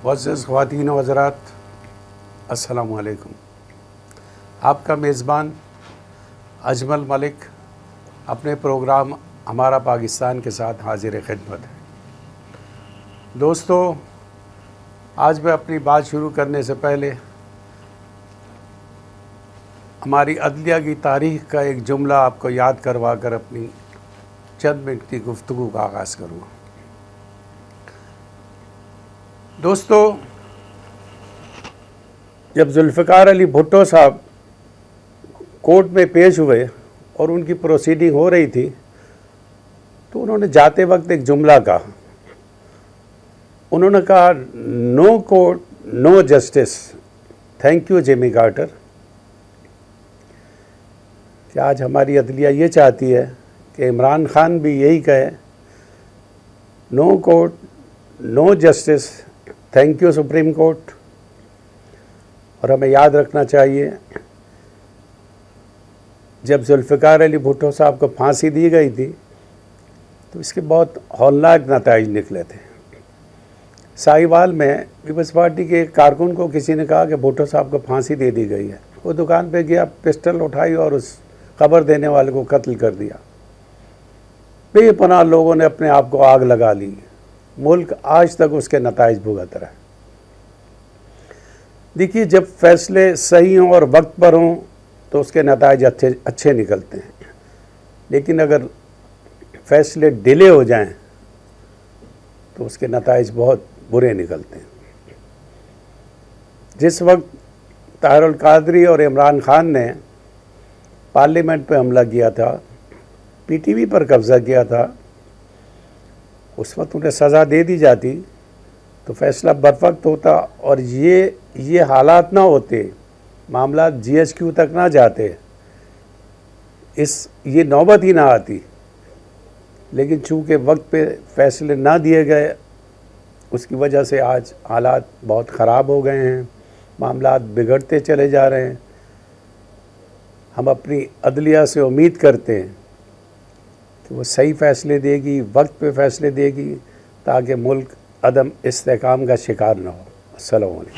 معزز خواتین و حضرات، السلام علیکم۔ آپ کا میزبان اجمل ملک اپنے پروگرام ہمارا پاکستان کے ساتھ حاضر خدمت ہے۔ دوستو، آج میں اپنی بات شروع کرنے سے پہلے ہماری عدلیہ کی تاریخ کا ایک جملہ آپ کو یاد کروا کر اپنی چند منٹ کی گفتگو کا آغاز کروں۔ دوستو، جب ذوالفقار علی بھٹو صاحب کورٹ میں پیش ہوئے اور ان کی پروسیڈنگ ہو رہی تھی تو انہوں نے جاتے وقت ایک جملہ کہا۔ انہوں نے کہا، no court no justice, thank you Jimmy Carter. کہ آج ہماری عدلیہ یہ چاہتی ہے کہ عمران خان بھی یہی کہے، no court no justice, thank you supreme court. اور ہمیں یاد رکھنا چاہیے، جب ذوالفقار علی بھٹو صاحب کو پھانسی دی گئی تھی تو اس کے بہت ہولناک نتائج نکلے تھے۔ ساہیوال میں پیپلز پارٹی کے ایک کارکن کو کسی نے کہا کہ بھٹو صاحب کو پھانسی دے دی گئی ہے۔ وہ دکان پہ گیا، پسٹل اٹھائی اور اس خبر دینے والے کو قتل کر دیا۔ بے پناہ لوگوں نے اپنے آپ کو آگ لگا لی۔ ملک آج تک اس کے نتائج بھگت رہا ہے۔ دیکھیے، جب فیصلے صحیح ہوں اور وقت پر ہوں تو اس کے نتائج اچھے نکلتے ہیں، لیکن اگر فیصلے ڈیلے ہو جائیں تو اس کے نتائج بہت برے نکلتے ہیں۔ جس وقت طاہر القادری اور عمران خان نے پارلیمنٹ پہ حملہ کیا تھا، پی ٹی وی پر قبضہ کیا تھا، اس وقت انہیں سزا دے دی جاتی تو فیصلہ بروقت ہوتا اور یہ حالات نہ ہوتے، معاملات جی ایچ کیو تک نہ جاتے، یہ نوبت ہی نہ آتی۔ لیکن چونکہ وقت پہ فیصلے نہ دیے گئے، اس کی وجہ سے آج حالات بہت خراب ہو گئے ہیں، معاملات بگڑتے چلے جا رہے ہیں۔ ہم اپنی عدلیہ سے امید کرتے ہیں کہ وہ صحیح فیصلے دے گی، وقت پہ فیصلے دے گی، تاکہ ملک عدم استحکام کا شکار نہ ہو۔ السلام علیکم۔